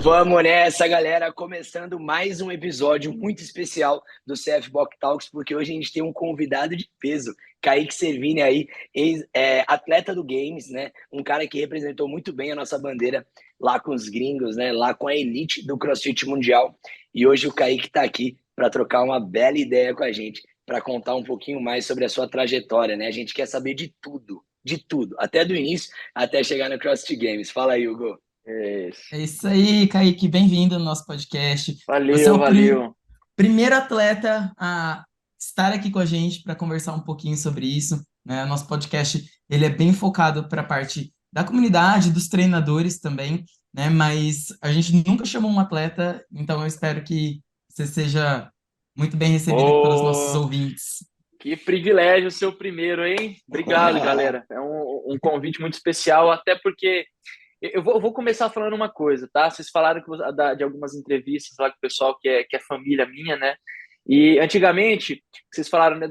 Vamos nessa, galera, começando mais um episódio muito especial do CF Box Talks, porque hoje a gente tem um convidado de peso, Kaique Servini aí, atleta do Games, né? Um cara que representou muito bem a nossa bandeira lá com os gringos, né? Lá com a elite do CrossFit Mundial. E hoje o Kaique está aqui para trocar uma bela ideia com a gente, para contar um pouquinho mais sobre a sua trajetória, né? A gente quer saber de tudo, até do início até chegar no CrossFit Games. Fala aí, Hugo. É isso aí, Kaique. Bem-vindo no nosso podcast. Você é Valeu, o valeu. primeiro atleta a estar aqui com a gente para conversar um pouquinho sobre isso, né? Nosso podcast ele é bem focado para a parte da comunidade, dos treinadores também, né? Mas a gente nunca chamou um atleta, então eu espero que você seja muito bem recebido aqui pelos nossos Oh, ouvintes. que privilégio ser o primeiro, hein? Obrigado, galera. É um convite muito especial, até porque eu vou começar falando uma coisa, tá? Vocês falaram de algumas entrevistas lá com o pessoal que é família minha, né? E antigamente, vocês falaram, né,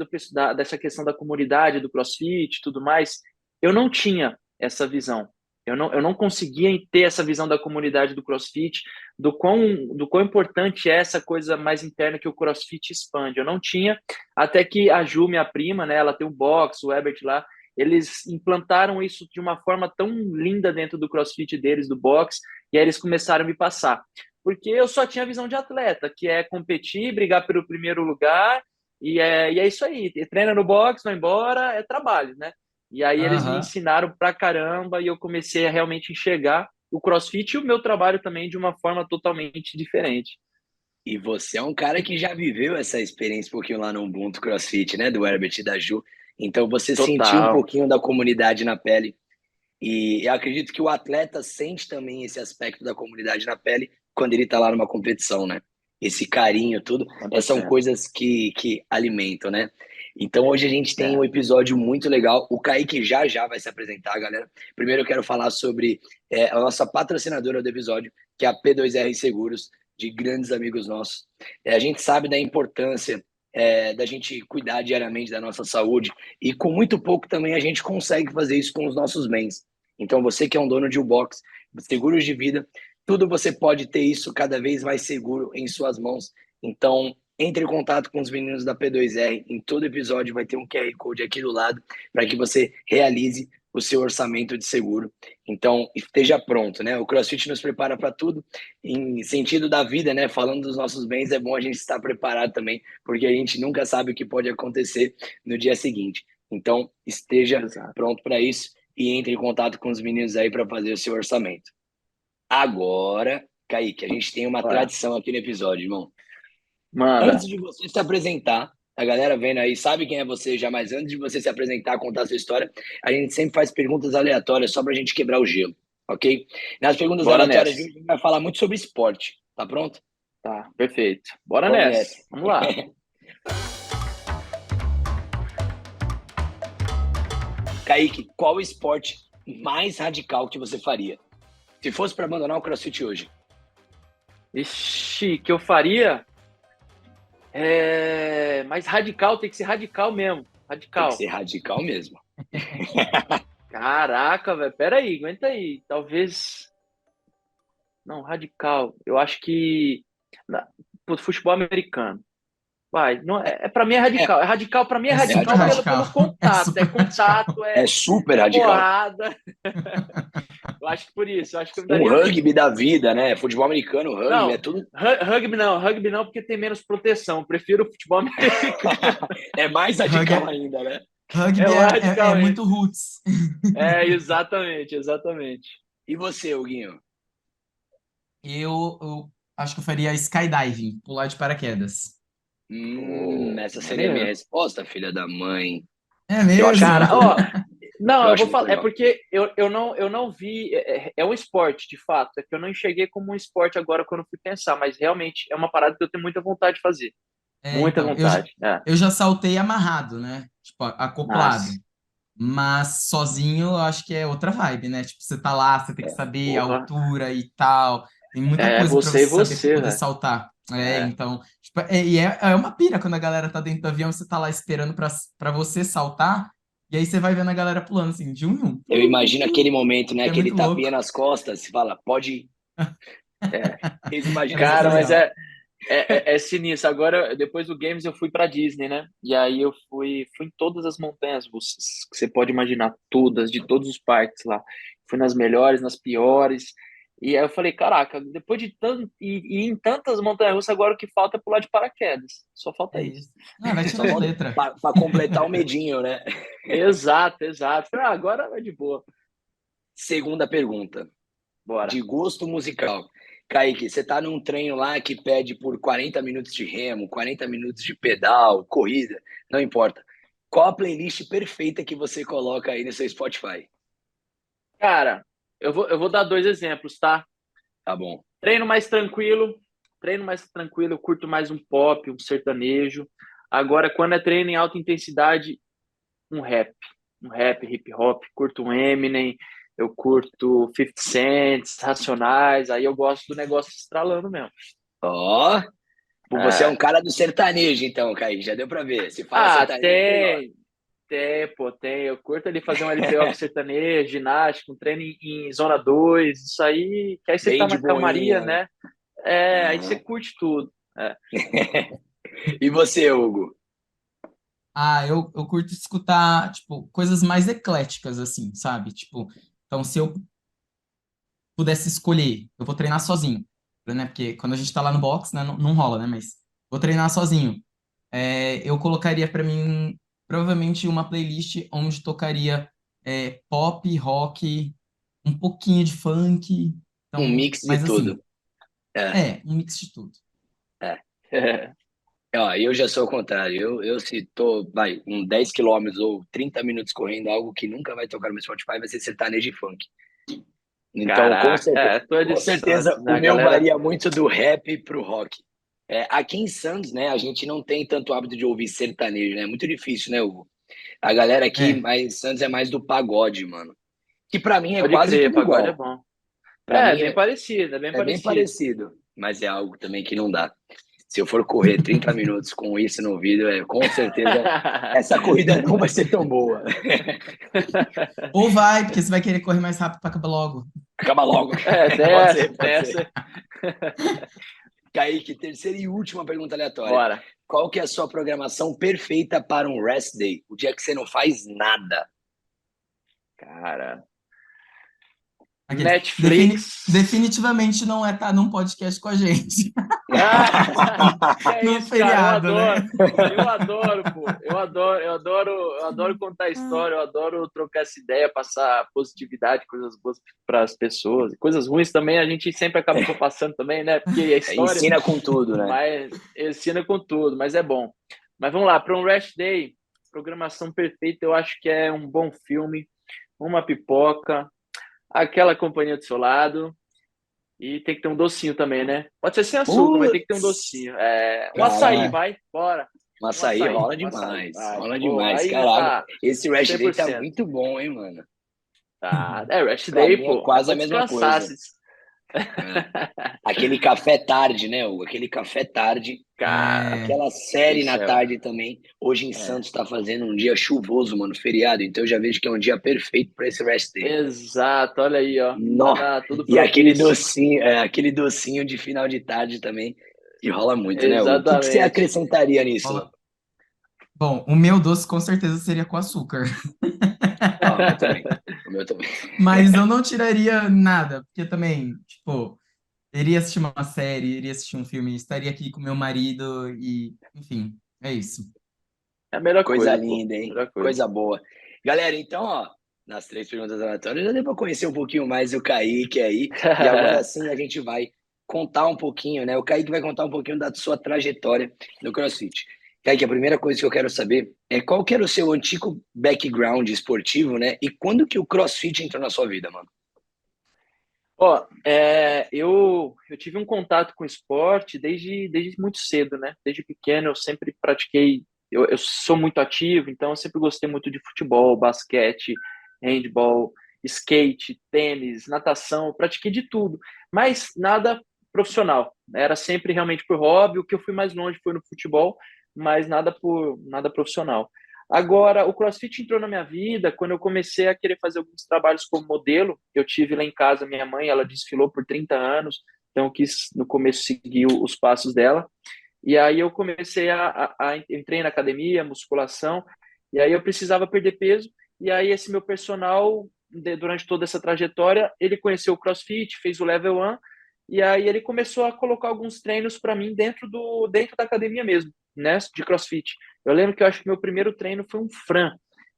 dessa questão da comunidade, do CrossFit e tudo mais, eu não tinha essa visão. Eu não conseguia ter essa visão da comunidade do CrossFit, do quão importante é essa coisa mais interna que o CrossFit expande. Eu não tinha, até que a Ju, minha prima, né, ela tem um box, o Herbert lá, eles implantaram isso de uma forma tão linda dentro do CrossFit deles, do box, e aí eles começaram a me passar. Porque eu só tinha a visão de atleta, que é competir, brigar pelo primeiro lugar, e é isso aí. Treina no box, vai embora, é trabalho, né? E aí eles me Aham. ensinaram pra caramba e eu comecei a realmente enxergar o CrossFit e o meu trabalho também de uma forma totalmente diferente. E você é um cara que já viveu essa experiência um pouquinho lá no Ubuntu CrossFit, né? Do Herbert e da Ju. Então você sentiu um Total. pouquinho da comunidade na pele. E eu acredito que o atleta sente também esse aspecto da comunidade na pele quando ele está lá numa competição, né? Esse carinho, tudo, são 100%. coisas que alimentam, né? Então hoje a gente tem um É. episódio muito legal. O Kaique já já vai se apresentar, galera. Primeiro eu quero falar sobre a nossa patrocinadora do episódio, que é a P2R Seguros, de grandes amigos nossos. A gente sabe da importância da gente cuidar diariamente da nossa saúde e com muito pouco também a gente consegue fazer isso com os nossos bens. Então, você que é um dono de um box, seguros de vida, tudo você pode ter isso cada vez mais seguro em suas mãos. Então, entre em contato com os meninos da P2R. Em todo episódio vai ter um QR Code aqui do lado para que você realize o seu orçamento de seguro. Então, esteja pronto, né? O CrossFit nos prepara para tudo. Em sentido da vida, né? Falando dos nossos bens, é bom a gente estar preparado também, porque a gente nunca sabe o que pode acontecer no dia seguinte. Então, esteja Exato. pronto para isso e entre em contato com os meninos aí para fazer o seu orçamento. Agora, Kaique, a gente tem uma Bora. tradição aqui no episódio, irmão. Antes Manda. de você se apresentar, a galera vendo aí sabe quem é você já, mas antes de você se apresentar, contar a sua história, a gente sempre faz perguntas aleatórias só pra gente quebrar o gelo, ok? Nas perguntas Bora aleatórias, a nessa. gente vai falar muito sobre esporte. Tá pronto? Tá, perfeito. Bora Vamos nessa. nessa. Vamos lá. Kaique, qual o esporte mais radical que você faria? Se fosse para abandonar o CrossFit hoje. Ixi, que eu faria? Mais radical, tem que ser radical mesmo. Tem que Radical. ser radical mesmo. Caraca, velho. Pera aí, aguenta aí. Talvez. Não, radical. Eu acho que. Pô, futebol americano. Vai, não, para mim é É, radical. É radical, para mim é É é super radical radical. pelo radical. É contato. É super radical. contato, É é, super é radical. porrada. Eu acho que por isso, eu acho que eu me Um daria bem. rugby da vida, né? Futebol americano, rugby, é Não, tudo. rugby não, porque tem menos proteção. Eu prefiro o futebol americano. É mais radical Rugby, ainda, né? É rugby mais é radical ainda. muito roots. É, exatamente, exatamente. E você, Huguinho? Eu acho que eu faria skydiving, pular de paraquedas. Pô, Essa seria a minha maneiro. resposta, filha da mãe. É Eu acho mesmo? Cara, muito ó, legal. não, Eu eu acho vou muito falar, é legal. porque eu não vi, é um esporte, de fato, é que eu não enxerguei como um esporte agora quando eu fui pensar, mas realmente é uma parada que eu tenho muita vontade de fazer, É, muita então, vontade, eu já saltei amarrado, né? Tipo, acoplado. Nossa, Mas sozinho eu acho que é outra vibe, né? Tipo, você tá lá, você tem que saber a porra, altura e tal. Tem muita é coisa pra você e você saber pra você, poder velho, saltar. É, é, então, tipo, é uma pira quando a galera tá dentro do avião, você tá lá esperando pra você saltar, e aí você vai vendo a galera pulando assim, de um em um. Eu imagino aquele momento, né? É Aquele muito louco. tapinha nas costas, você fala, pode ir. Eles imaginam Vai ser Cara, mas legal. é sinistro. Agora, depois do Games, eu fui pra Disney, né? E aí eu fui em todas as montanhas russas que você pode imaginar, todas, de todos os parques lá. Fui nas melhores, nas piores. E aí eu falei, caraca, depois de tanto e em tantas montanhas russas, agora o que falta é pular de paraquedas. Só falta É isso. isso. Ah, vai só tirar de falta letra. para completar o medinho, né? Exato, exato. Falei, agora vai de boa. Segunda pergunta, de Bora. gosto musical. Kaique, você tá num treino lá que pede por 40 minutos de remo, 40 minutos de pedal, corrida, não importa. Qual a playlist perfeita que você coloca aí no seu Spotify? Cara, eu vou dar dois exemplos, tá? Tá bom. Treino mais tranquilo, eu curto mais um pop, um sertanejo. Agora, quando é treino em alta intensidade, um rap. Um rap, hip hop, curto um Eminem, eu curto 50 Cent, Racionais, aí eu gosto do negócio estralando mesmo. Ó, você é um É. cara do sertanejo, então, Kaique, já deu pra ver. Se fala Ah, sertanejo, você gosta. pô, tem. Eu curto ali fazer um LPO com sertanejo, ginástica, um treino em zona 2 isso aí, que aí você Bem tá de na calmaria, boinha, né? né? É, aí você Aham. curte tudo. É. E você, Hugo? Ah, eu curto escutar, tipo, coisas mais ecléticas, assim, sabe? Tipo, então, se eu pudesse escolher, eu vou treinar sozinho, né? Porque quando a gente tá lá no box, né, não rola, né? Mas vou treinar sozinho. Eu colocaria para mim, provavelmente, uma playlist onde tocaria pop, rock, um pouquinho de funk. Um Então, mix de mas assim, tudo. É, um mix de tudo. é. Ó, eu já sou o contrário. Eu se tô, vai, 10 quilômetros ou 30 minutos correndo, algo que nunca vai tocar no meu Spotify vai ser sertanejo e funk. Então, Caraca, tu é de com Santos, certeza, né? o A meu galera. varia muito do rap pro rock. Aqui em Santos, né, a gente não tem tanto hábito de ouvir sertanejo, né? É muito difícil, né, Hugo? A galera aqui, É, mais Santos é mais do pagode, mano. Que pra mim é Pode quase crer, tudo pagode é igual. bom. Pra É, mim bem parecido, é bem é bem parecido. parecido, mas é algo também que não dá. Se eu for correr 30 minutos com isso no ouvido, com certeza essa corrida não vai ser tão boa. ou vai, porque você vai querer correr mais rápido para acabar logo. Acaba logo. É, tem Pode essa, ser, tem pode ser. essa. Kaique, terceira e última pergunta aleatória. Bora. Qual que é a sua programação perfeita para um rest day? O dia que você não faz nada. Cara, Aqueles. Netflix. Definitivamente não é estar num podcast com a gente. Ah, que é Num isso, cara? Eu feriado, né? adoro. Eu adoro, pô. Eu adoro contar história, eu adoro trocar essa ideia, passar positividade, coisas boas para as pessoas. Coisas ruins também a gente sempre acaba passando também, né? Porque é história, Ensina com tudo, né? mas ensina com tudo, mas é bom. Mas vamos lá, para um rest day, programação perfeita, eu acho que é um bom filme, uma pipoca, aquela companhia do seu lado. E tem que ter um docinho também, né? Pode ser sem açúcar, mas tem que ter um Putz, docinho. Um açaí, cara, vai, bora. um Um açaí açaí, rola um açaí, demais. vai. Rola Pô, demais. aí Caraca, tá esse rest day tá 100%. muito bom, hein, mano? Tá. É, rest Pra day, mim é pô. É quase pra a mesma descansar. coisa. É. Aquele café tarde, né, Hugo? Aquele café tarde. Cara, É, Aquela série na isso tarde também. Hoje em é. Santos está fazendo um dia chuvoso, mano, feriado. Então eu já vejo que é um dia perfeito para esse rest day. Exato, olha aí, ó. Nó. Tá tudo E propício. aquele docinho de final de tarde também, que rola muito, né, Hugo? O que você Exatamente. acrescentaria nisso? rola- Bom, o meu doce com certeza seria com açúcar. Ah, o meu também. O meu também. Mas eu não tiraria nada, porque também, tipo, iria assistir uma série, iria assistir um filme, estaria aqui com meu marido e, enfim, é isso. É a melhor Coisa coisa, pô. linda, hein? Melhor coisa. Coisa boa. Galera, então, ó, nas três perguntas aleatórias já deu para conhecer um pouquinho mais o Kaique aí. E agora sim a gente vai contar um pouquinho, né? O Kaique vai contar um pouquinho da sua trajetória no CrossFit. Kaique, a primeira coisa que eu quero saber é qual que era o seu antigo background esportivo, né? E quando que o CrossFit entrou na sua vida, mano? Ó, eu tive um contato com esporte desde muito cedo, né? Desde pequeno eu sempre pratiquei, eu sou muito ativo, então eu sempre gostei muito de futebol, basquete, handball, skate, tênis, natação, eu pratiquei de tudo, mas nada profissional. Era sempre realmente por hobby, o que eu fui mais longe foi no futebol, mas nada profissional. Agora, o CrossFit entrou na minha vida quando eu comecei a querer fazer alguns trabalhos como modelo. Eu tive lá em casa minha mãe, ela desfilou por 30 anos, então eu quis no começo seguir os passos dela. E aí eu comecei entrei na academia, musculação, e aí eu precisava perder peso, e aí esse meu personal, durante toda essa trajetória, ele conheceu o CrossFit, fez o Level 1, e aí ele começou a colocar alguns treinos para mim dentro da academia mesmo, né, de CrossFit. Eu lembro que eu acho que meu primeiro treino foi um Fran.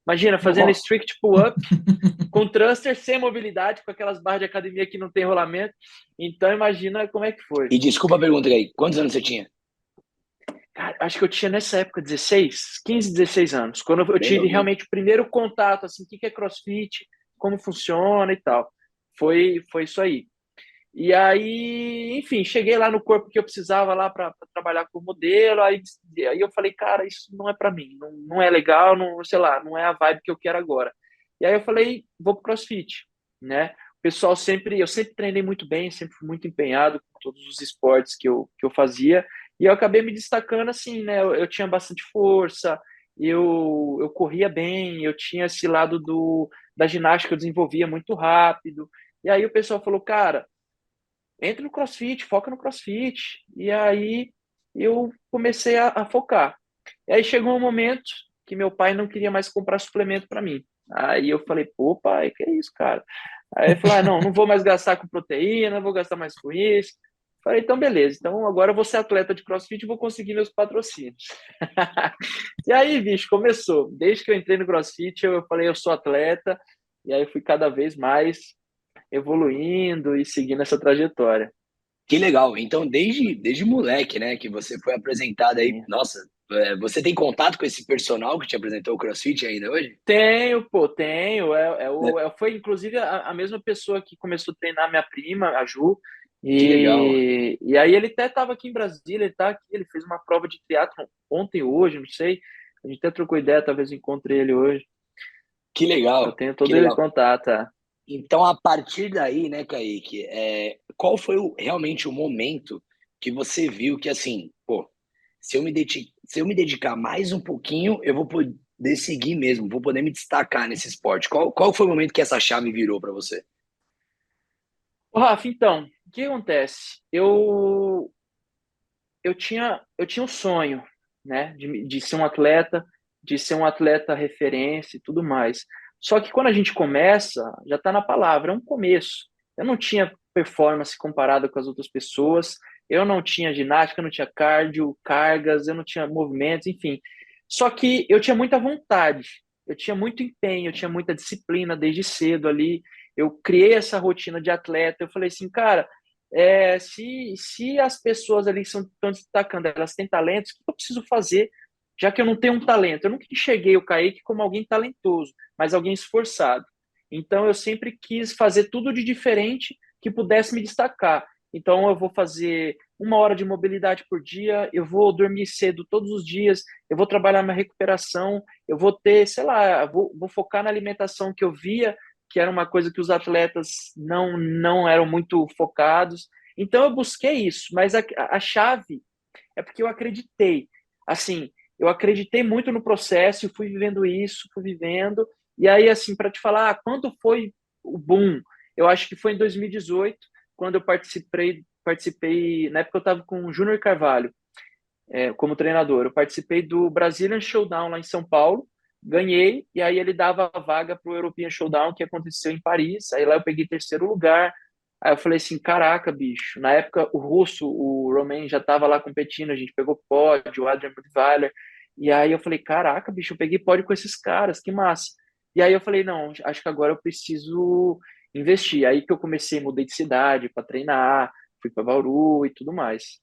Imagina, fazendo strict pull-up, com thruster, sem mobilidade, com aquelas barras de academia que não tem rolamento. Então, imagina como é que foi. E desculpa a pergunta aí, quantos anos você tinha? Cara, acho que eu tinha nessa época 15, 16 anos, quando eu tive novinho. realmente o primeiro contato, assim, o que é CrossFit, como funciona e tal. Foi isso aí. E aí, enfim, cheguei lá no corpo que eu precisava lá para trabalhar com o modelo, aí eu falei, cara, isso não é para mim, não é legal, não, sei lá, não é a vibe que eu quero agora. E aí eu falei, vou pro CrossFit, né? O pessoal eu sempre treinei muito bem, sempre fui muito empenhado com todos os esportes que eu fazia, e eu acabei me destacando assim, né? Eu tinha bastante força, eu corria bem, eu tinha esse lado da ginástica, eu desenvolvia muito rápido. E aí o pessoal falou, cara, entra no CrossFit, foca no CrossFit. E aí eu comecei a focar. E aí chegou um momento que meu pai não queria mais comprar suplemento para mim. Aí eu falei, pô, pai, que é isso, cara? Aí ele falou, não vou mais gastar com proteína, não vou gastar mais com isso. Falei, então beleza, então agora eu vou ser atleta de CrossFit e vou conseguir meus patrocínios. E aí, bicho, começou. Desde que eu entrei no CrossFit, eu falei, eu sou atleta, e aí fui cada vez mais evoluindo e seguindo essa trajetória. Que legal. Então, desde moleque, né, que você foi apresentado aí. Sim. Nossa, você tem contato com esse personal que te apresentou o CrossFit ainda hoje? Tenho, pô, tenho. É, Foi inclusive a mesma pessoa que começou a treinar minha prima, a Ju. que legal. E aí ele até estava aqui em Brasília, ele tá aqui, ele fez uma prova de triatlon ontem, hoje, não sei. A gente até trocou ideia, talvez eu encontre ele hoje. Que Eu legal. tenho Que todo ele legal. contato, tá? Então, a partir daí, né, Kaique, qual foi realmente o momento que você viu que, assim, pô, se eu me dedicar mais um pouquinho, eu vou poder seguir mesmo, vou poder me destacar nesse esporte? Qual foi o momento que essa chave virou para você? Ô, Rafa, então, o que acontece? Eu tinha um sonho, né, de ser um atleta, de ser um atleta referência e tudo mais. Só que quando a gente começa, já está na palavra, é um começo. Eu não tinha performance comparada com as outras pessoas, eu não tinha ginástica, eu não tinha cardio, cargas, eu não tinha movimentos, enfim. Só que eu tinha muita vontade, eu tinha muito empenho, eu tinha muita disciplina desde cedo ali. Eu criei essa rotina de atleta. Eu falei assim, cara, se as pessoas ali estão destacando, elas têm talentos, o que eu preciso fazer, já que eu não tenho um talento? Eu nunca enxerguei o Kaique como alguém talentoso, mas alguém esforçado. Então, eu sempre quis fazer tudo de diferente que pudesse me destacar. Então, eu vou fazer 1 hora de mobilidade por dia, eu vou dormir cedo todos os dias, eu vou trabalhar minha recuperação, eu vou ter, sei lá, vou focar na alimentação que eu via que era uma coisa que os atletas não eram muito focados. Então eu busquei isso, mas a chave é porque eu acreditei. Assim, eu acreditei muito no processo e fui vivendo isso, fui vivendo. E aí, assim, para te falar, quando foi o boom? Eu acho que foi em 2018, quando eu participei na época eu estava com o Júnior Carvalho, como treinador. Eu participei do Brazilian Showdown lá em São Paulo, ganhei, e aí ele dava a vaga para o European Showdown, que aconteceu em Paris. Aí lá eu peguei terceiro lugar. Aí eu falei assim, caraca, bicho. Na época, o russo, o Romain, já estava lá competindo, a gente pegou pódio, o Adrian Budweiler. E aí eu falei, caraca, bicho, eu peguei pódio com esses caras, que massa. E aí eu falei, não, acho que agora eu preciso investir. Aí que eu comecei, mudei de cidade para treinar, fui para Bauru e tudo mais.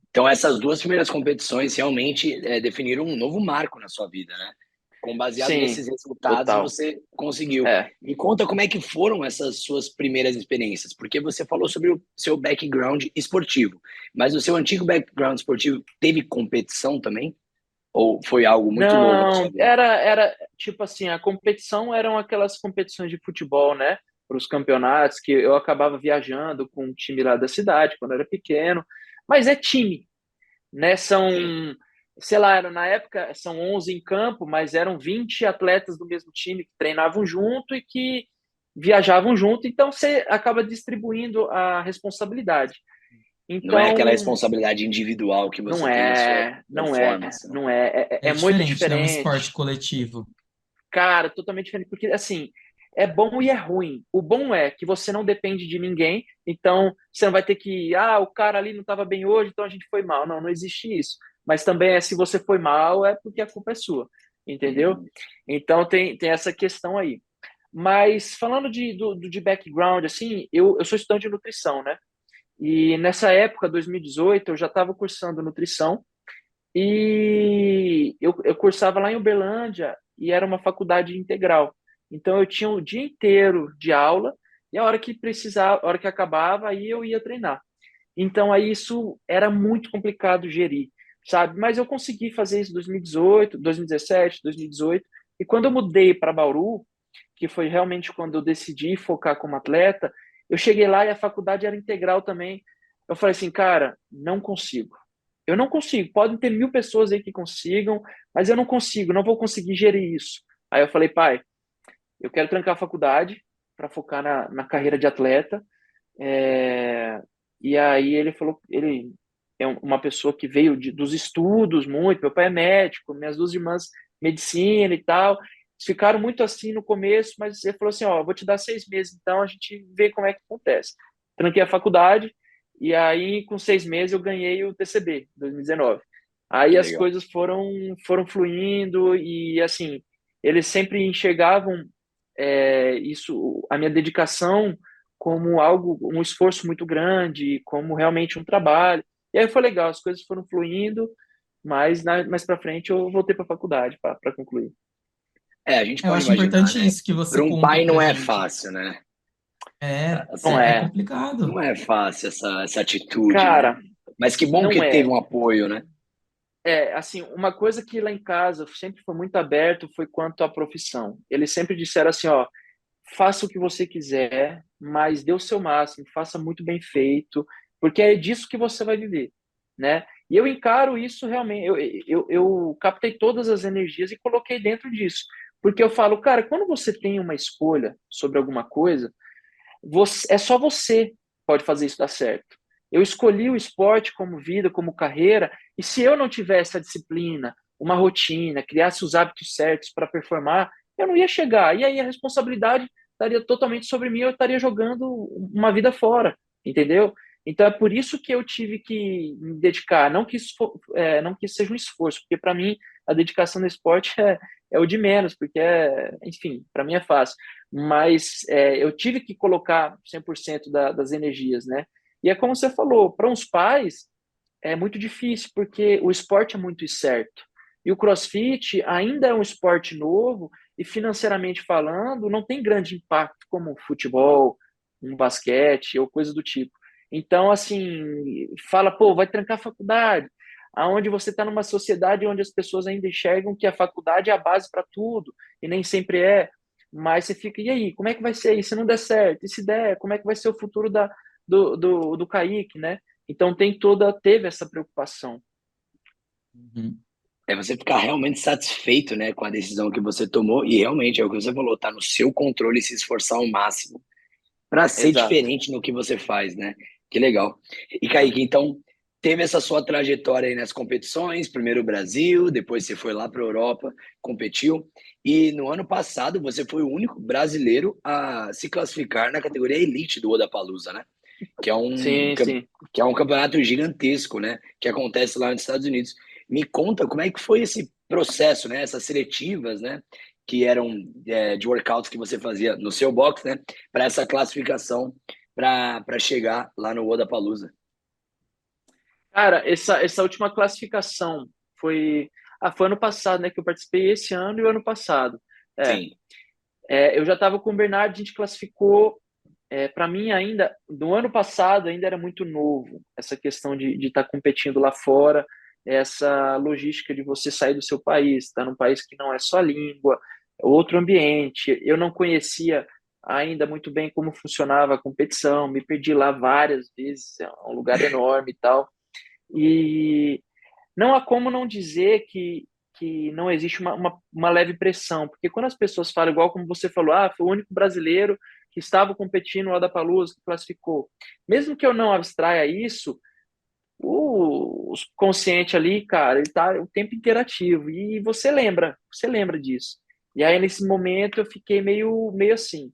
Então, essas duas primeiras competições realmente definiram um novo marco na sua vida, né? Baseado Sim, nesses resultados, total. você conseguiu. É. Me conta como é que foram essas suas primeiras experiências, porque você falou sobre o seu background esportivo, mas o seu antigo background esportivo teve competição também? Ou foi algo muito novo na sua Não, vida? era tipo assim, a competição eram aquelas competições de futebol, né? Para os campeonatos, que eu acabava viajando com um time lá da cidade, quando era pequeno. Mas é time, né? Sim. Sei lá, na época são 11 em campo, mas eram 20 atletas do mesmo time que treinavam junto e que viajavam junto, então você acaba distribuindo a responsabilidade. Não é aquela Então, responsabilidade individual que não você tem na sua é, não é, performance, né? não é, É é muito diferente, né? Um esporte diferente. coletivo. Cara, totalmente diferente, porque assim, é bom e é ruim. O bom é que você não depende de ninguém, então você não vai ter que, o cara ali não estava bem hoje, então a gente foi mal. Não, não existe isso. Mas também é se você foi mal, é porque a culpa é sua, entendeu? Uhum. Então tem essa questão aí. Mas falando de background, assim, eu sou estudante de nutrição, né? E nessa época, 2018, eu já estava cursando nutrição e eu cursava lá em Uberlândia e era uma faculdade integral. Então eu tinha o dia inteiro de aula e a hora que precisava, a hora que acabava, aí eu ia treinar. Então aí isso era muito complicado gerir, sabe? Mas eu consegui fazer isso em 2018, 2017, 2018. E quando eu mudei para Bauru, que foi realmente quando eu decidi focar como atleta, eu cheguei lá e a faculdade era integral também. Eu falei assim, cara, não consigo. Eu não consigo. Podem ter 1.000 pessoas aí que consigam, mas eu não consigo, não vou conseguir gerir isso. Aí eu falei, pai, eu quero trancar a faculdade para focar na carreira de atleta. É, E aí ele falou, ele é uma pessoa que veio dos estudos muito, meu pai é médico, minhas duas irmãs medicina e tal. Eles ficaram muito assim no começo, mas ele falou assim, ó, vou te dar 6 meses, então a gente vê como é que acontece. Tranquei a faculdade e aí com 6 meses eu ganhei o TCB, 2019. Aí Que as legal. coisas foram fluindo e assim, eles sempre enxergavam isso, a minha dedicação como algo, um esforço muito grande, como realmente um trabalho. E aí foi legal, as coisas foram fluindo, mas mais para frente eu voltei para a faculdade para concluir. A gente Eu pode acho imaginar, importante né? isso que você Para um conta pai pra não é gente. fácil, né? Não É é, complicado. Não é fácil essa atitude, né? cara, Mas que bom que não teve é. um apoio, né? Assim, uma coisa que lá em casa sempre foi muito aberto foi quanto à profissão. Eles sempre disseram assim, ó, faça o que você quiser, mas dê o seu máximo, faça muito bem feito, porque é disso que você vai viver, né? E eu encaro isso realmente, eu captei todas as energias e coloquei dentro disso, porque eu falo, cara, quando você tem uma escolha sobre alguma coisa, é só você pode fazer isso dar certo. Eu escolhi o esporte como vida, como carreira, e se eu não tivesse a disciplina, uma rotina, criasse os hábitos certos para performar, eu não ia chegar. E aí a responsabilidade estaria totalmente sobre mim, eu estaria jogando uma vida fora, entendeu? Então é por isso que eu tive que me dedicar, não que não que isso seja um esforço, porque para mim a dedicação no esporte é o de menos, porque enfim, para mim é fácil, mas eu tive que colocar 100% das energias, né? E é como você falou, para uns pais é muito difícil, porque o esporte é muito incerto. E o CrossFit ainda é um esporte novo e financeiramente falando, não tem grande impacto como futebol, um basquete ou coisa do tipo. Então, assim, fala, pô, vai trancar a faculdade, aonde você está numa sociedade onde as pessoas ainda enxergam que a faculdade é a base para tudo, e nem sempre é. Mas você fica, e aí, como é que vai ser? E se não der certo? E se der, como é que vai ser o futuro do Kaique, né? Então teve essa preocupação. Uhum. É você ficar realmente satisfeito, né, com a decisão que você tomou e realmente é o que você falou, tá no seu controle e se esforçar ao máximo para ser Exato, diferente no que você faz, né? Que legal. E Kaique, exato. então, teve essa sua trajetória aí nas competições, primeiro o Brasil, depois você foi lá para a Europa, competiu, e no ano passado você foi o único brasileiro a se classificar na categoria Elite do Wodapalooza, né? Que é Sim, sim. que é um campeonato gigantesco, né? Que acontece lá nos Estados Unidos. Me conta como é que foi esse processo, né? Essas seletivas, né? Que eram de workouts que você fazia no seu box, né? Para essa classificação, para chegar lá no Wodapalooza. Cara, essa última classificação foi ano passado, né? Que eu participei esse ano e o ano passado. É, Sim. eu já estava com o Bernardo, a gente classificou. Para mim, ainda, do ano passado, ainda era muito novo essa questão de estar competindo lá fora, essa logística de você sair do seu país, estar num país que não é só língua, é outro ambiente. Eu não conhecia ainda muito bem como funcionava a competição, me perdi lá várias vezes, é um lugar enorme e tal. E não há como não dizer que não existe uma leve pressão, porque quando as pessoas falam, igual como você falou, foi o único brasileiro que estava competindo lá da Palusa, que classificou. Mesmo que eu não abstraia isso, o consciente ali, cara, ele tá o tempo inteiro ativo e você lembra disso. E aí, nesse momento, eu fiquei meio assim.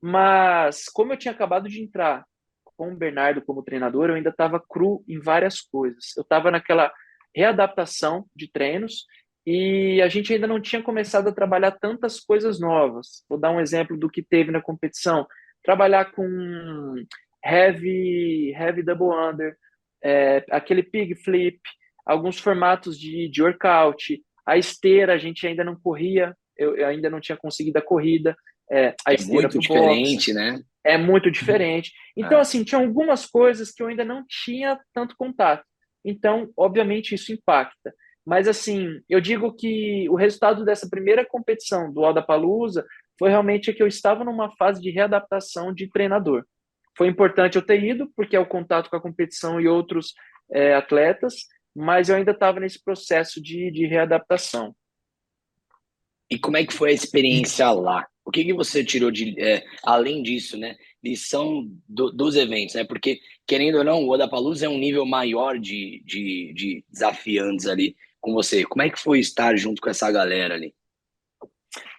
Mas, como eu tinha acabado de entrar com o Bernardo como treinador, eu ainda estava cru em várias coisas. Eu estava naquela readaptação de treinos e a gente ainda não tinha começado a trabalhar tantas coisas novas. Vou dar um exemplo do que teve na competição. Trabalhar com heavy double under, aquele pig flip, alguns formatos de workout. A esteira, a gente ainda não corria, eu ainda não tinha conseguido a corrida, a Que é esteira muito para o box. diferente, né? É muito diferente. Então, É. assim, tinha algumas coisas que eu ainda não tinha tanto contato. Então, obviamente, isso impacta. Mas, assim, eu digo que o resultado dessa primeira competição do Lollapalooza foi realmente que eu estava numa fase de readaptação de treinador. Foi importante eu ter ido, porque é o contato com a competição e outros atletas, mas eu ainda estava nesse processo de readaptação. E como é que foi a experiência lá? O que que você tirou além disso, né? Lição dos eventos, né? Porque, querendo ou não, o Odapalooza é um nível maior de desafiantes ali com você. Como é que foi estar junto com essa galera ali?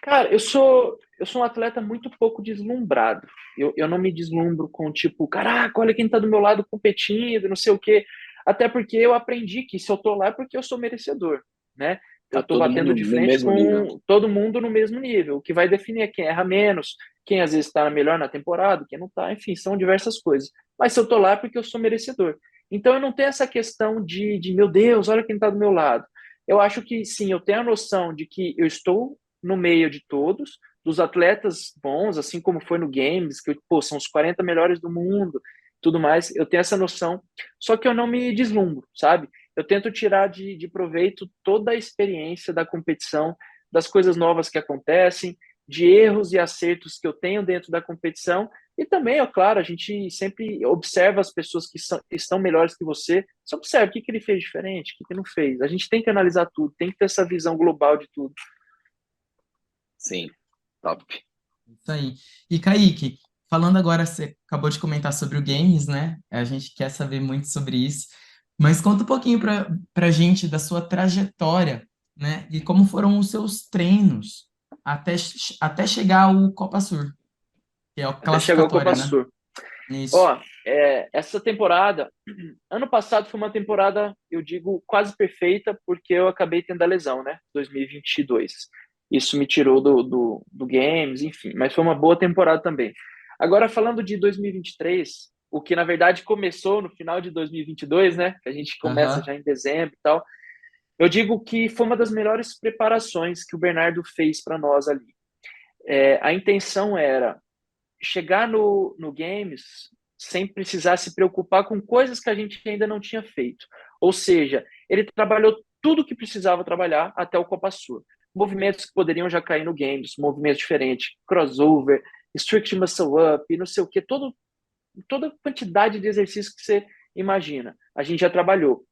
Cara, eu sou um atleta muito pouco deslumbrado. Eu não me deslumbro com tipo, caraca, olha quem tá do meu lado competindo, não sei o quê. Até porque eu aprendi que se eu tô lá é porque eu sou merecedor, né? Tá Eu tô todo batendo mundo de no frente mesmo nível. com todo mundo no mesmo nível. O que vai definir é quem erra menos, quem às vezes está melhor na temporada, quem não tá, enfim, são diversas coisas. Mas se eu tô lá é porque eu sou merecedor. Então eu não tenho essa questão de meu Deus, olha quem tá do meu lado. Eu acho que sim, eu tenho a noção de que eu estou no meio de todos, dos atletas bons, assim como foi no Games, que pô, são os 40 melhores do mundo, tudo mais, eu tenho essa noção, só que eu não me deslumbro, sabe? Eu tento tirar de proveito toda a experiência da competição, das coisas novas que acontecem, de erros e acertos que eu tenho dentro da competição, e também, é claro, a gente sempre observa as pessoas estão melhores que você observa o que ele fez diferente, o que não fez. A gente tem que analisar tudo, tem que ter essa visão global de tudo. Sim, top. Isso aí. E Kaique, falando agora, você acabou de comentar sobre o games, né? A gente quer saber muito sobre isso. Mas conta um pouquinho para gente da sua trajetória, né? E como foram os seus treinos até chegar ao Copa Sur, que é o Até chegar ao classificatória, Copa né? Sur. Isso. Ó, essa temporada, ano passado foi uma temporada, eu digo, quase perfeita, porque eu acabei tendo a lesão, né? 2022. Isso me tirou do Games, enfim, mas foi uma boa temporada também. Agora, falando de 2023, o que na verdade começou no final de 2022, né? Que a gente começa Aham. já em dezembro e tal. Eu digo que foi uma das melhores preparações que o Bernardo fez para nós ali. A intenção era chegar no Games sem precisar se preocupar com coisas que a gente ainda não tinha feito. Ou seja, ele trabalhou tudo que precisava trabalhar até o Copa Sur. Movimentos que poderiam já cair no Games, movimentos diferentes, crossover, strict muscle up, não sei o que, toda a quantidade de exercícios que você imagina. A gente já trabalhou.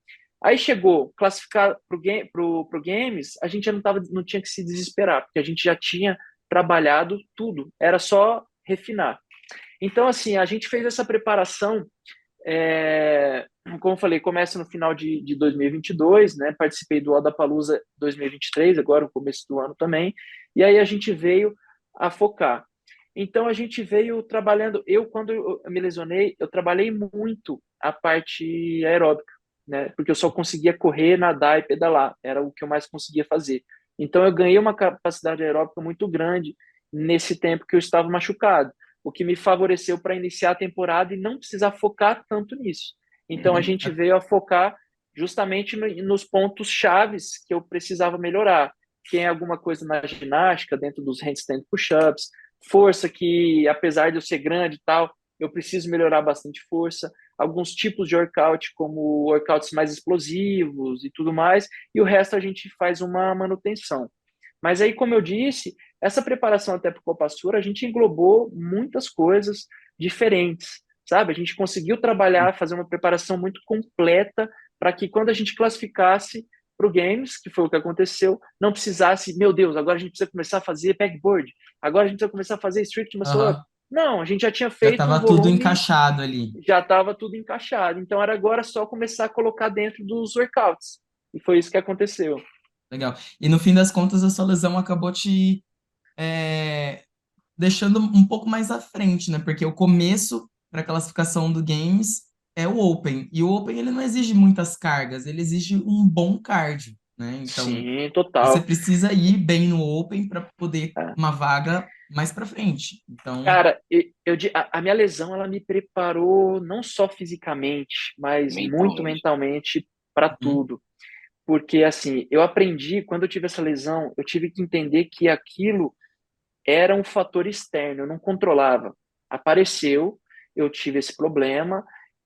Aí chegou classificar pro Games, a gente já não tinha que se desesperar, porque a gente já tinha trabalhado tudo, era só refinar. Então, assim, a gente fez essa preparação, como eu falei, começa no final de 2022, né? Participei do Odapalooza 2023, agora no começo do ano também, e aí a gente veio a focar. Então, a gente veio trabalhando. Quando eu me lesionei, eu trabalhei muito a parte aeróbica, né? Porque eu só conseguia correr, nadar e pedalar, era o que eu mais conseguia fazer. Então, eu ganhei uma capacidade aeróbica muito grande nesse tempo que eu estava machucado, o que me favoreceu para iniciar a temporada e não precisar focar tanto nisso. Então a Uhum. gente veio a focar justamente nos pontos chaves que eu precisava melhorar. Tem alguma coisa na ginástica, dentro dos handstand push-ups, força que, apesar de eu ser grande e tal, eu preciso melhorar bastante força. Alguns tipos de workout, como workouts mais explosivos e tudo mais, e o resto a gente faz uma manutenção. Mas aí, como eu disse, essa preparação até para o Copa Sur, a gente englobou muitas coisas diferentes, sabe? A gente conseguiu trabalhar, fazer uma preparação muito completa para que quando a gente classificasse para o Games, que foi o que aconteceu, não precisasse, meu Deus, agora a gente precisa começar a fazer pegboard, agora a gente precisa começar a fazer strict muscle up. Aham. Não, a gente já tinha Já feito um estava tudo volume, encaixado ali. já estava tudo encaixado. Então era agora só começar a colocar dentro dos workouts. E foi isso que aconteceu. Legal. E no fim das contas, a sua lesão acabou te é, deixando um pouco mais à frente, né? Porque o começo para a classificação do Games é o Open. E o Open ele não exige muitas cargas, ele exige um bom cardio, né? Então, Sim, você total. precisa ir bem no Open para poder É. uma vaga mais para frente. Então, Cara, a minha lesão ela me preparou não só fisicamente, mas muito Mentalmente. mentalmente para uhum, tudo. Porque assim, eu aprendi quando eu tive essa lesão, eu tive que entender que aquilo era um fator externo, eu não controlava. Apareceu, eu tive esse problema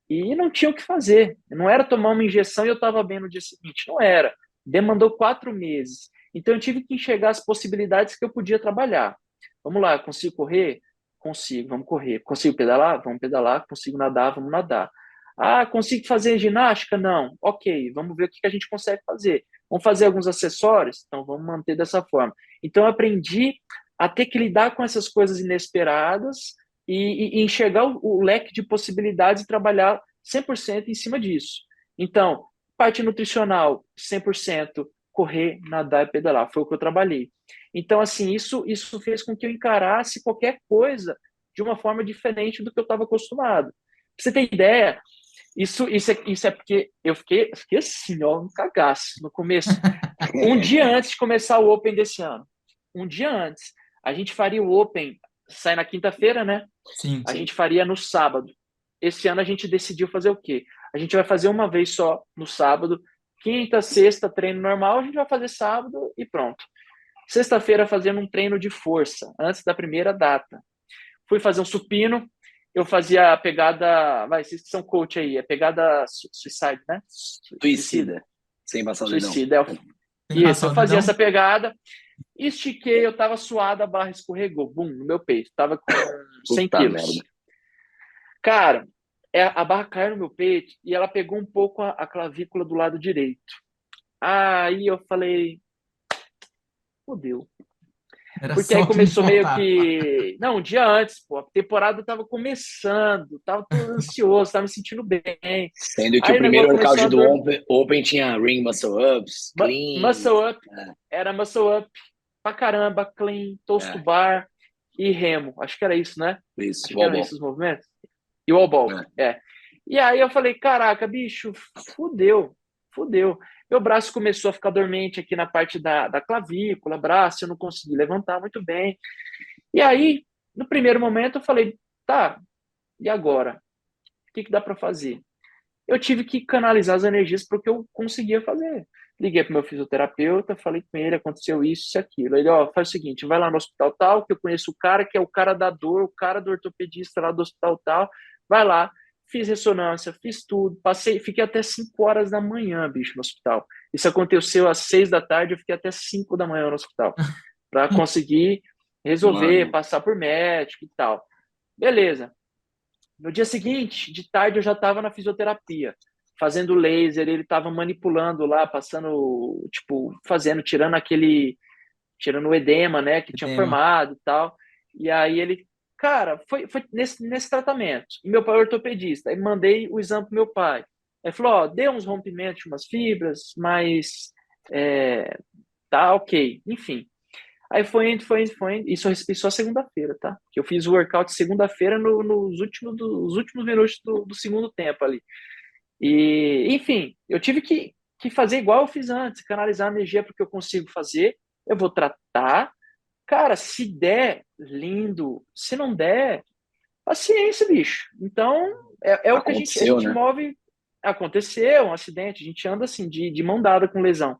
e não tinha o que fazer. Não era tomar uma injeção e eu estava bem no dia seguinte. Não era. Demandou 4 meses. Então eu tive que enxergar as possibilidades que eu podia trabalhar. Vamos lá, consigo correr? Consigo, vamos correr. Consigo pedalar? Vamos pedalar. Consigo nadar? Vamos nadar. Ah, consigo fazer ginástica? Não. Ok, vamos ver o que a gente consegue fazer. Vamos fazer alguns acessórios? Então vamos manter dessa forma. Então eu aprendi a ter que lidar com essas coisas inesperadas e enxergar o leque de possibilidades e trabalhar 100% em cima disso. Então, parte nutricional, 100%, correr, nadar e pedalar, foi o que eu trabalhei. Então, assim, isso fez com que eu encarasse qualquer coisa de uma forma diferente do que eu estava acostumado. Pra você ter ideia, isso é porque eu fiquei assim, ó, um cagaço no começo. Um dia antes de começar o Open desse ano. Um dia antes. A gente faria o Open, sai na quinta-feira, né? sim. A gente faria no sábado. Esse ano a gente decidiu fazer o quê? A gente vai fazer uma vez só no sábado. Quinta, sexta, treino normal, a gente vai fazer sábado e pronto. Sexta-feira fazendo um treino de força, antes da primeira data. Fui fazer um supino, eu fazia a pegada, vai, vocês que são coach aí, é pegada suicide, né? Suicida. Suicida. Sem passar o dedão. Suicida, Tem que isso, passar eu o fazia dedão? essa pegada, estiquei, eu tava suado, a barra escorregou, bum, no meu peito, tava com 100 Puta merda. quilos. Cara, a barra caiu no meu peito e ela pegou um pouco a clavícula do lado direito. Aí eu falei, fodeu. Era Porque aí só o que me começou meio faltava. que. Não, um dia antes, pô, a temporada tava começando, tava todo ansioso, tava me sentindo bem. Sendo que o Aí o primeiro negócio começou workout a do dor. Open tinha ring muscle ups, clean. Muscle up, era muscle up pra caramba, clean, toast to É, bar e remo. Acho que era isso, né? isso, Acho que eram bom. esses movimentos. E o all ball, É. é. E aí eu falei, caraca, bicho, fudeu, fudeu. Meu braço começou a ficar dormente aqui na parte da clavícula, braço, eu não consegui levantar muito bem. E aí, no primeiro momento, eu falei, tá, e agora? O que dá para fazer? Eu tive que canalizar as energias para o que eu conseguia fazer. Liguei para o meu fisioterapeuta, falei com ele, aconteceu isso e aquilo. Ele, ó, faz o seguinte, vai lá no hospital tal, que eu conheço o cara que é o cara da dor, o cara do ortopedista lá do hospital tal, vai lá. Fiz ressonância, fiz tudo, passei, fiquei até 5 horas da manhã, bicho, no hospital. Isso aconteceu às 6 da tarde, eu fiquei até 5 da manhã no hospital, para conseguir resolver, Mano, passar por médico e tal. Beleza. No dia seguinte, de tarde, eu já estava na fisioterapia, fazendo laser, ele estava manipulando lá, passando, tipo, fazendo, tirando o edema, né, que tinha Edema. formado e tal. E aí ele, cara, foi nesse tratamento. E meu pai é ortopedista. Aí mandei o exame pro meu pai. Ele falou, ó, deu uns rompimentos, umas fibras, mas tá ok. Enfim. Aí foi indo. Isso eu recebi só segunda-feira, tá? Que eu fiz o workout segunda-feira nos últimos minutos do segundo tempo ali. E, enfim, eu tive que fazer igual eu fiz antes, canalizar a energia para o que eu consigo fazer. Eu vou tratar. Cara, se der, lindo. Se não der, paciência, bicho. Então, é o que a gente, a aconteceu, gente né? move. Aconteceu um acidente, a gente anda assim, de mão dada com lesão.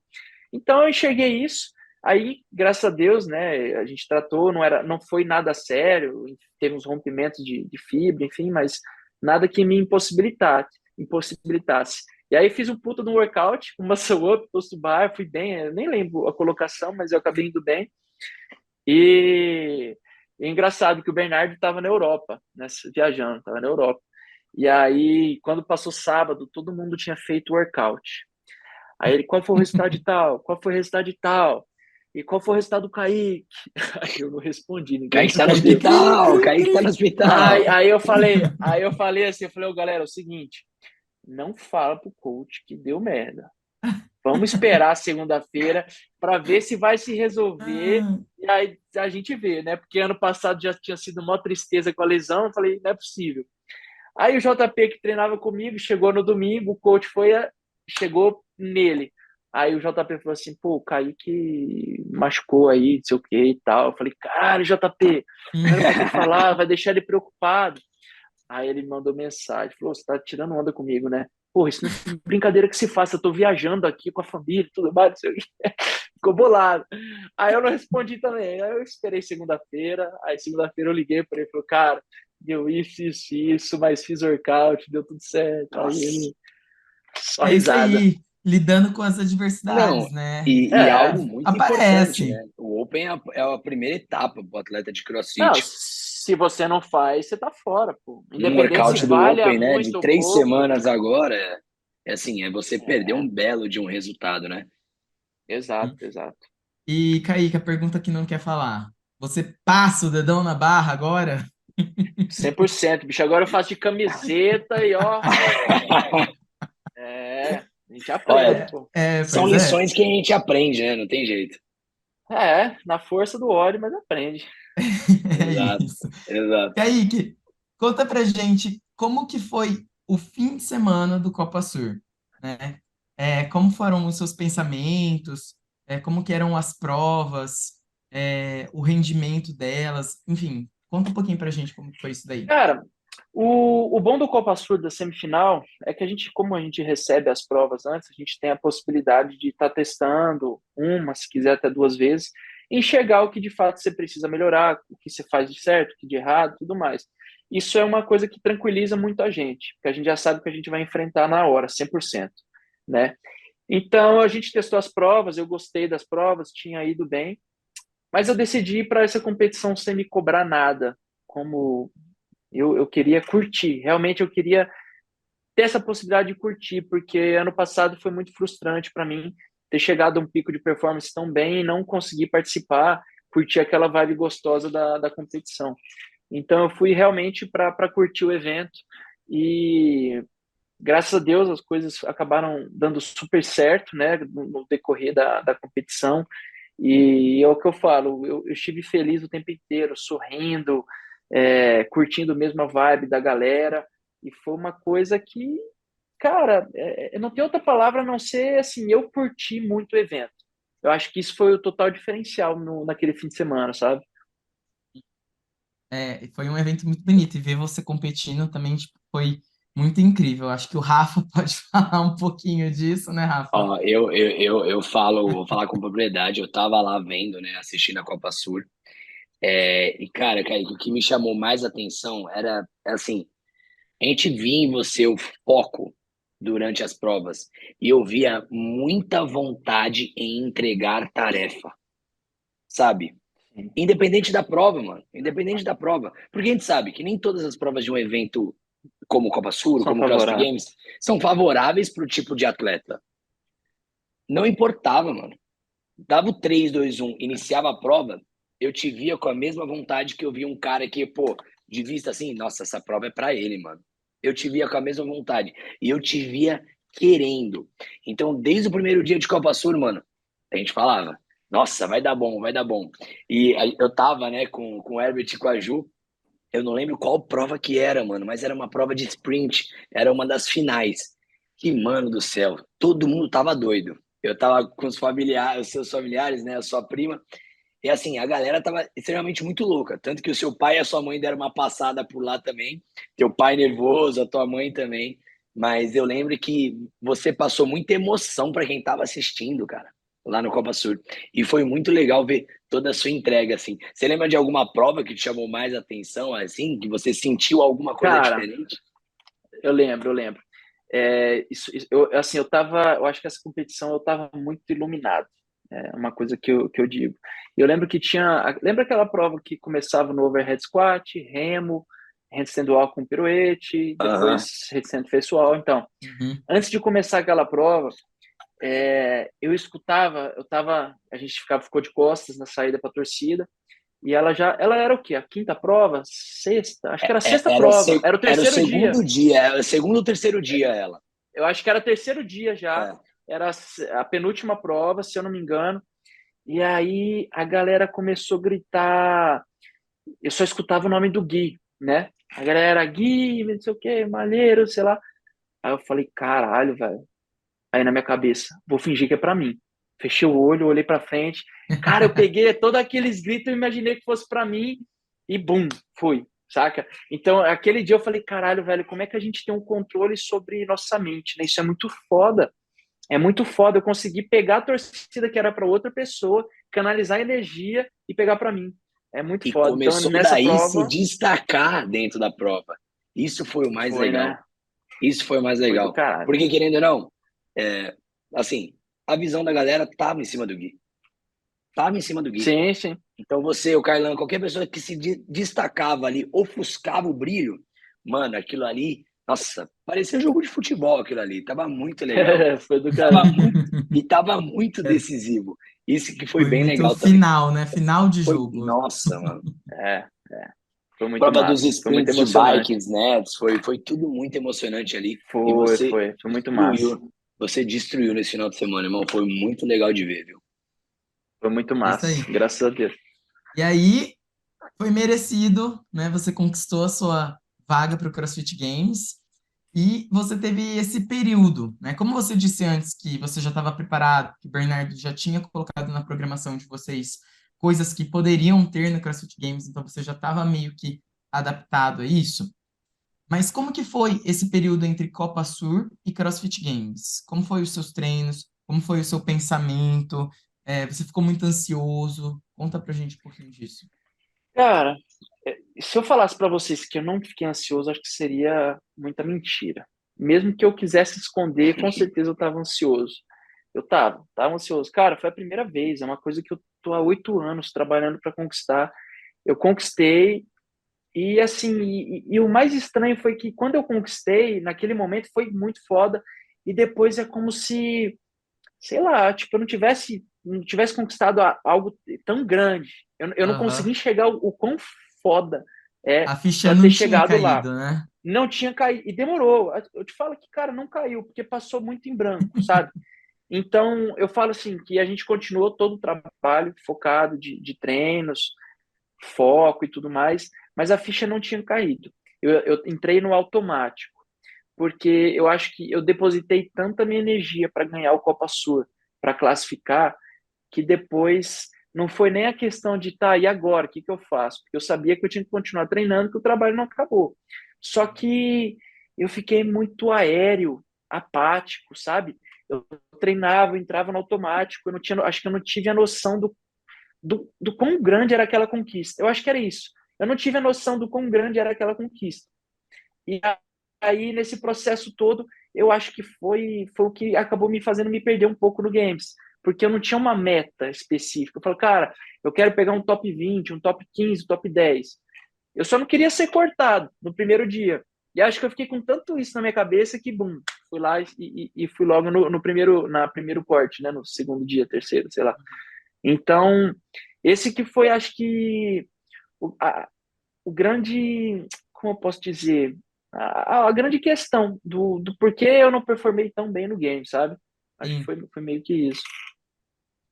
Então, eu enxerguei isso. Aí, graças a Deus, né, a gente tratou, não foi nada sério, teve uns rompimentos de fibra, enfim, mas nada que me impossibilitasse. E aí fiz um puta no workout, um muscle up, toast to bar, fui bem, eu nem lembro a colocação, mas eu acabei indo bem. E é engraçado que o Bernardo estava na Europa, né, viajando, estava na Europa. E aí, quando passou sábado, todo mundo tinha feito workout. Aí ele, qual foi o resultado de tal? Qual foi o resultado de tal? E qual foi o resultado do Kaique? Aí eu não respondi, ninguém Kaique tá no respondeu. hospital, Kaique tá no hospital. Aí eu falei assim, ó, galera, é o seguinte, não fala pro coach que deu merda. Vamos esperar segunda-feira para ver se vai se resolver. Ah, E aí a gente vê, né? Porque ano passado já tinha sido uma tristeza com a lesão. Eu falei, não é possível. Aí o JP que treinava comigo chegou no domingo, o coach chegou nele. Aí o JP falou assim, pô, o Kaique machucou aí, não sei o que e tal. Eu falei, caralho, JP, não era pra ter falado, vai deixar ele preocupado. Aí ele me mandou mensagem, falou, você tá tirando onda comigo, né? Pô, isso não é brincadeira que se faça, eu tô viajando aqui com a família e tudo mais, não sei o quê. Ficou bolado. Aí eu não respondi também, aí eu esperei segunda-feira, aí segunda-feira eu liguei para ele, falou, cara, deu isso, mas fiz workout, deu tudo certo. Aí Nossa. ele, só é isso risada. aí, lidando com as Não, adversidades, né? e É, algo muito importante, Aparece. né? O Open é a primeira etapa para o atleta de não, CrossFit. se você não faz, você tá fora, pô. Um Independente se workout do valha Open, né, de muito ou 3 pouco, semanas agora, é assim, é você perder é, um belo de um resultado, né? exato, exato. E, Kaique, a pergunta que não quer falar. Você passa o dedão na barra agora? 100%, bicho. Agora eu faço de camiseta e ó, a gente aprende, Olha, É, pô. são pois é. lições que a gente aprende, né? Não tem jeito. Na força do ódio, mas aprende. É Exato, isso. exato. Kaique, conta pra gente como que foi o fim de semana do Copa Sur, né? Como foram os seus pensamentos, como que eram as provas, o rendimento delas, enfim, conta um pouquinho pra gente como que foi isso daí. Cara, o bom do Copa Sul da semifinal é que como a gente recebe as provas antes, a gente tem a possibilidade de estar testando uma, se quiser até duas vezes, e enxergar o que de fato você precisa melhorar, o que você faz de certo, o que de errado, tudo mais. Isso é uma coisa que tranquiliza muito a gente, porque a gente já sabe o que a gente vai enfrentar na hora, 100%, né? Então, a gente testou as provas, eu gostei das provas, tinha ido bem, mas eu decidi ir para essa competição sem me cobrar nada, como eu queria curtir, realmente eu queria ter essa possibilidade de curtir, porque ano passado foi muito frustrante para mim ter chegado a um pico de performance tão bem e não conseguir participar, curtir aquela vibe gostosa da competição. Então eu fui realmente para curtir o evento e graças a Deus as coisas acabaram dando super certo, né, no decorrer da competição. E é o que eu falo, eu estive feliz o tempo inteiro, sorrindo, curtindo mesmo a vibe da galera, e foi uma coisa que, cara, não tem outra palavra a não ser assim, eu curti muito o evento. Eu acho que isso foi o total diferencial naquele fim de semana, sabe? Foi um evento muito bonito e ver você competindo também tipo, foi muito incrível. Acho que o Rafa pode falar um pouquinho disso, né, Rafa? Ó, eu falo, vou falar com propriedade, eu tava lá vendo, né, assistindo a Copa Sur, e cara, Kaique, o que me chamou mais atenção era, assim, a gente via em você o foco durante as provas, e eu via muita vontade em entregar tarefa, sabe? Sim. Independente da prova, mano, independente da prova, porque a gente sabe que nem todas as provas de um evento como Copa Sur, São como CrossFit favoráveis. Games, são favoráveis pro tipo de atleta. Não importava, mano. Dava o 3, 2, 1, iniciava a prova, eu te via com a mesma vontade que eu via um cara que, pô, de vista assim, nossa, essa prova é pra ele, mano. Eu te via com a mesma vontade. E eu te via querendo. Então, desde o primeiro dia de Copa Sul, mano, a gente falava, nossa, vai dar bom, vai dar bom. E eu tava, né, com o Herbert e com a Ju, eu não lembro qual prova que era, mano, mas era uma prova de sprint, era uma das finais. Que, mano do céu, todo mundo tava doido. Eu tava com os familiares, os seus familiares, né, a sua prima, e assim, a galera tava extremamente muito louca, tanto que o seu pai e a sua mãe deram uma passada por lá também, teu pai nervoso, a tua mãe também, mas eu lembro que você passou muita emoção para quem tava assistindo, cara, lá no Copa Sur, e foi muito legal ver toda a sua entrega, assim. Você lembra de alguma prova que te chamou mais atenção, assim, que você sentiu alguma coisa Cara, diferente? eu lembro. Assim, eu acho que essa competição eu tava muito iluminado. É uma coisa que eu digo. Eu lembro que lembra aquela prova que começava no overhead squat, remo, handstand walk com piruete, Aham. depois handstand pessoal. Então, Uhum. antes de começar aquela prova, eu escutava, a gente ficou de costas na saída para a torcida, e ela era o quê? A quinta prova? Sexta? Acho que era a sexta prova, era o Era o terceiro dia. segundo dia, era o segundo ou terceiro dia ela. Eu acho que era terceiro dia já, É. era a penúltima prova, se eu não me engano, e aí a galera começou a gritar, eu só escutava o nome do Gui, né? A galera, Gui, não sei o que, Malheiro, sei lá. Aí eu falei, caralho, velho. Aí na minha cabeça, vou fingir que é pra mim. Fechei o olho, olhei pra frente. Cara, eu peguei todos aqueles gritos e imaginei que fosse pra mim e bum, fui, saca? Então, aquele dia eu falei, caralho, velho, como é que a gente tem um controle sobre nossa mente, né? Isso é muito foda. É muito foda eu conseguir pegar a torcida que era pra outra pessoa, canalizar a energia e pegar pra mim. É muito E foda. Então, começou nessa daí se prova, destacar dentro da prova. Isso foi o mais foi, legal. né? Isso foi o mais Foi do legal. caralho. Porque, querendo ou não, assim, a visão da galera tava em cima do Gui. Tava em cima do Gui. Sim, sim. Então você, o Carlão, qualquer pessoa que se destacava ali, ofuscava o brilho, mano, aquilo ali, nossa, parecia um jogo de futebol aquilo ali. Tava muito legal. Foi do Tava caralho. muito, e tava muito É, decisivo. Isso que foi foi bem muito legal também. final, né? Final de Foi, jogo. nossa, mano. É, foi muito Prova dos massa. Foi muito sprints de emocionante. bikes, né? Foi tudo muito emocionante ali. E Foi muito massa. você destruiu nesse final de semana, irmão. Foi muito legal de ver, viu? Foi muito É isso massa. aí. Graças a Deus. E aí, foi merecido, né? Você conquistou a sua vaga para o CrossFit Games e você teve esse período, né? Como você disse antes que você já estava preparado, que o Bernardo já tinha colocado na programação de vocês coisas que poderiam ter no CrossFit Games, então você já estava meio que adaptado a isso. Mas como que foi esse período entre Copa Sur e CrossFit Games? Como foi os seus treinos? Como foi o seu pensamento? Você ficou muito ansioso? Conta pra gente um pouquinho disso. Cara, se eu falasse pra vocês que eu não fiquei ansioso, acho que seria muita mentira. Mesmo que eu quisesse esconder, com certeza eu tava ansioso. Tava ansioso. Cara, foi a primeira vez, é uma coisa que eu tô há 8 anos trabalhando para conquistar. Eu conquistei. E assim, e o mais estranho foi que quando eu conquistei, naquele momento foi muito foda, e depois é como se, sei lá, tipo, eu não tivesse conquistado algo tão grande. Eu não consegui Aham. enxergar o quão foda é A ficha para não ter tinha chegado lá. caído, né? Não tinha caído, e demorou. Eu te falo que, cara, não caiu, porque passou muito em branco, sabe? Então, eu falo assim, que a gente continuou todo o trabalho focado de treinos, foco e tudo mais, mas a ficha não tinha caído. Eu entrei no automático, porque eu acho que eu depositei tanta minha energia para ganhar o Copa Sur, para classificar, que depois não foi nem a questão de, tá, e agora, o que que eu faço? Porque eu sabia que eu tinha que continuar treinando, que o trabalho não acabou. Só que eu fiquei muito aéreo, apático, sabe? Eu treinava, eu entrava no automático, acho que eu não tive a noção do quão grande era aquela conquista. Eu acho que era isso. Eu não tive a noção do quão grande era aquela conquista. E aí, nesse processo todo, eu acho que foi o que acabou me fazendo me perder um pouco no Games. Porque eu não tinha uma meta específica. Eu falo, cara, eu quero pegar um top 20, um top 15, um top 10. Eu só não queria ser cortado no primeiro dia. E acho que eu fiquei com tanto isso na minha cabeça que, bum, fui lá e fui logo no primeiro corte, né? No segundo dia, terceiro, sei lá. Então, esse que foi, acho que, o grande, como eu posso dizer, a grande questão do porquê eu não performei tão bem no game, sabe? Acho que Sim. foi meio que isso.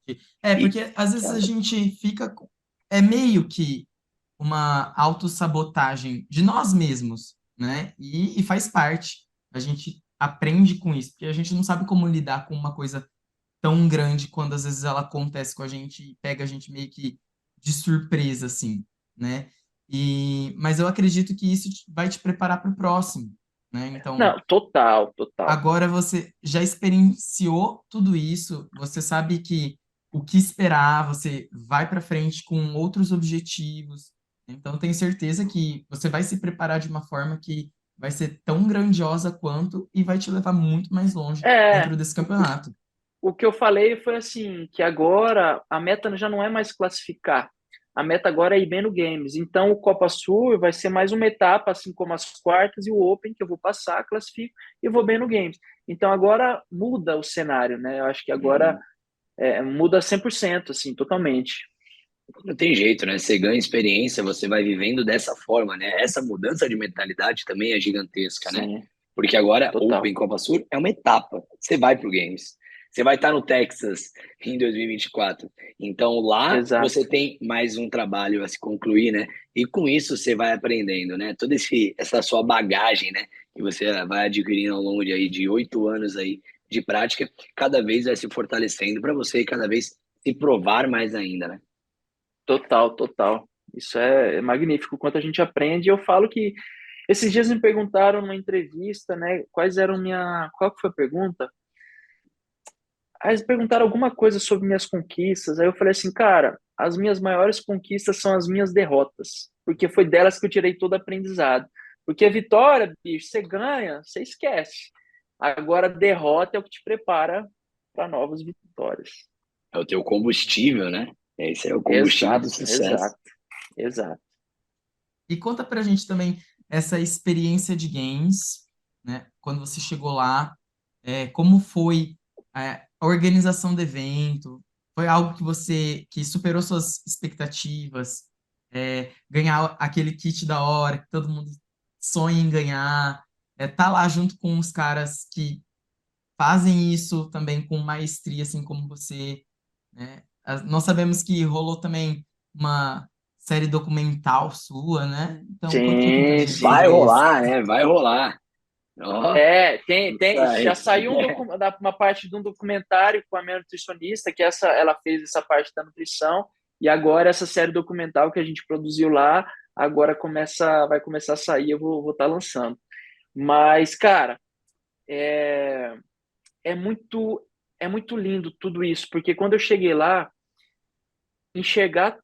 E, Porque às vezes a cara, gente fica. É meio que uma autossabotagem de nós mesmos, né? E faz parte. A gente aprende com isso, porque a gente não sabe como lidar com uma coisa tão grande quando às vezes ela acontece com a gente e pega a gente meio que de surpresa, assim, né? Mas eu acredito que isso vai te preparar para o próximo, né? Então, Não, total, total. agora você já experienciou tudo isso, você sabe que o que esperar, você vai para frente com outros objetivos. Então, tenho certeza que você vai se preparar de uma forma que vai ser tão grandiosa quanto e vai te levar muito mais longe É, dentro desse o, campeonato. o que eu falei foi assim, que agora a meta já não é mais classificar. a meta agora é ir bem no Games. Então, o Copa Sul vai ser mais uma etapa, assim como as quartas e o Open, que eu vou passar, classifico e vou bem no Games. Então, agora muda o cenário, né? Eu acho que agora muda 100%, assim, totalmente. Não tem jeito, né? Você ganha experiência, você vai vivendo dessa forma, né? Essa mudança de mentalidade também é gigantesca, né? Sim, Porque agora total. Open Copa Sur é uma etapa. Você vai pro Games. Você vai estar no Texas em 2024. Então lá Exato. você tem mais um trabalho a se concluir, né? E com isso você vai aprendendo, né? Toda essa sua bagagem, né? Que você vai adquirindo ao longo de 8 anos aí de prática, cada vez vai se fortalecendo para você cada vez se provar mais ainda, né? Total, total. Isso é magnífico. Quanto a gente aprende, eu falo que esses dias me perguntaram numa entrevista, né, qual que foi a pergunta? Aí eles perguntaram alguma coisa sobre minhas conquistas. Aí eu falei assim, cara, as minhas maiores conquistas são as minhas derrotas, porque foi delas que eu tirei todo aprendizado. Porque a vitória, bicho, você ganha, você esquece. Agora, a derrota é o que te prepara para novas vitórias. É o teu combustível, né? Esse é o combustível do Exato, sucesso. exato, exato. E conta pra gente também essa experiência de games, né? Quando você chegou lá, como foi, a organização do evento? Foi algo que superou suas expectativas? Ganhar aquele kit da hora que todo mundo sonha em ganhar, tá lá junto com os caras que fazem isso também com maestria, assim como você, né? Nós sabemos que rolou também uma série documental sua, né? Então, conta um pouquinho pra Sim, gente sim. Vai sobre isso. rolar, né? Vai rolar. Ó, isso Já aí. saiu uma parte de um documentário com a minha nutricionista, que ela fez essa parte da nutrição, e agora essa série documental que a gente produziu lá, agora vai começar a sair, eu vou estar lançando. Mas, cara, é, é muito, é muito lindo tudo isso, porque quando eu cheguei lá, enxergar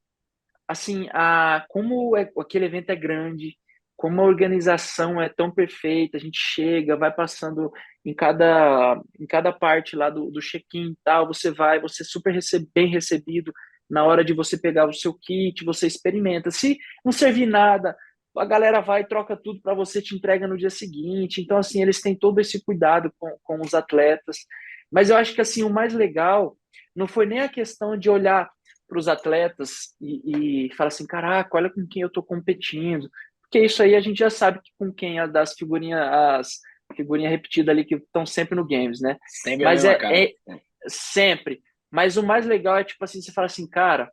assim, aquele evento é grande, como a organização é tão perfeita, a gente chega, vai passando em cada parte lá do check-in e tal, você é super bem recebido na hora de você pegar o seu kit, você experimenta. Se não servir nada, a galera vai e troca tudo para você, te entrega no dia seguinte. Então, assim, eles têm todo esse cuidado com os atletas. Mas eu acho que, assim, o mais legal não foi nem a questão de olhar para os atletas e fala assim, caraca, olha com quem eu estou competindo. Porque isso aí a gente já sabe que com quem as figurinhas repetidas ali que estão sempre no Games, né? Sempre a Mas mesma cara. sempre. Mas o mais legal é tipo assim, você fala assim, cara,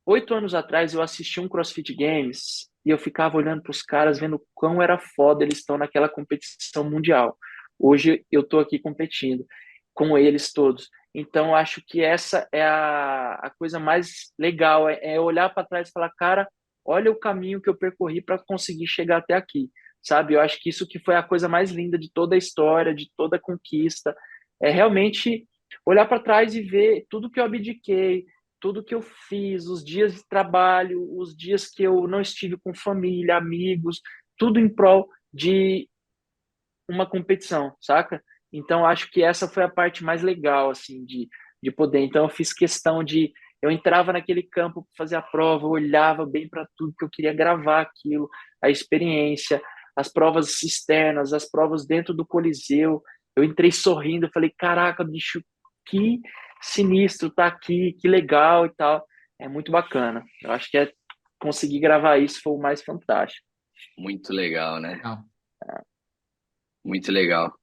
8 anos atrás eu assisti um CrossFit Games e eu ficava olhando para os caras, vendo quão era foda eles estão naquela competição mundial. Hoje eu estou aqui competindo com eles todos. Então, acho que essa é a coisa mais legal, é olhar para trás e falar, cara, olha o caminho que eu percorri para conseguir chegar até aqui, sabe? Eu acho que isso que foi a coisa mais linda de toda a história, de toda a conquista, é realmente olhar para trás e ver tudo que eu abdiquei, tudo que eu fiz, os dias de trabalho, os dias que eu não estive com família, amigos, tudo em prol de uma competição, saca? Então, acho que essa foi a parte mais legal, assim, de poder. Então, eu fiz questão de. Eu entrava naquele campo para fazer a prova, eu olhava bem para tudo, que eu queria gravar aquilo, a experiência, as provas externas, as provas dentro do Coliseu. Eu entrei sorrindo, eu falei: caraca, bicho, que sinistro tá aqui, que legal e tal. É muito bacana. Eu acho que conseguir gravar isso foi o mais fantástico. Muito legal, né? Legal. Muito legal.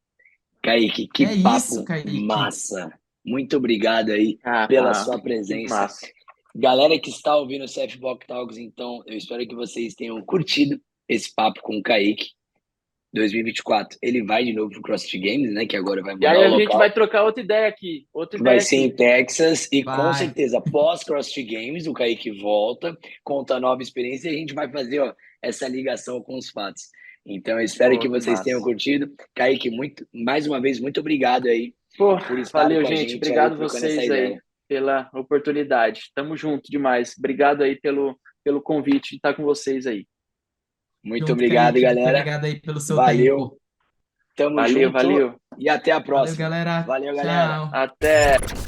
Kaique, que É isso, papo Kaique. massa. Muito obrigado aí pela Ah, sua que presença. massa. Galera que está ouvindo o CF Block Talks, então, eu espero que vocês tenham curtido esse papo com o Kaique. 2024, ele vai de novo pro CrossFit Games, né? Que agora vai E mudar aí o a gente vai local. trocar outra ideia aqui. Outra Vai ideia ser em aqui. Texas e com Vai. certeza pós CrossFit Games, o Kaique volta, conta a nova experiência e a gente vai fazer ó, essa ligação com os fatos. Então, eu espero que Pô, que vocês tenham massa. curtido. Kaique, mais uma vez, muito obrigado aí Pô, por estar valeu, com a gente. gente aí, Obrigado trocando essa vocês aí ideia. pela oportunidade. Tamo junto demais. Obrigado aí pelo convite de estar com vocês aí. Muito Junto, obrigado, Kaique. Muito galera. obrigado aí pelo seu Valeu, tempo. tamo Valeu, junto valeu. e até a Valeu, próxima. galera. Valeu, galera. Tchau. Até.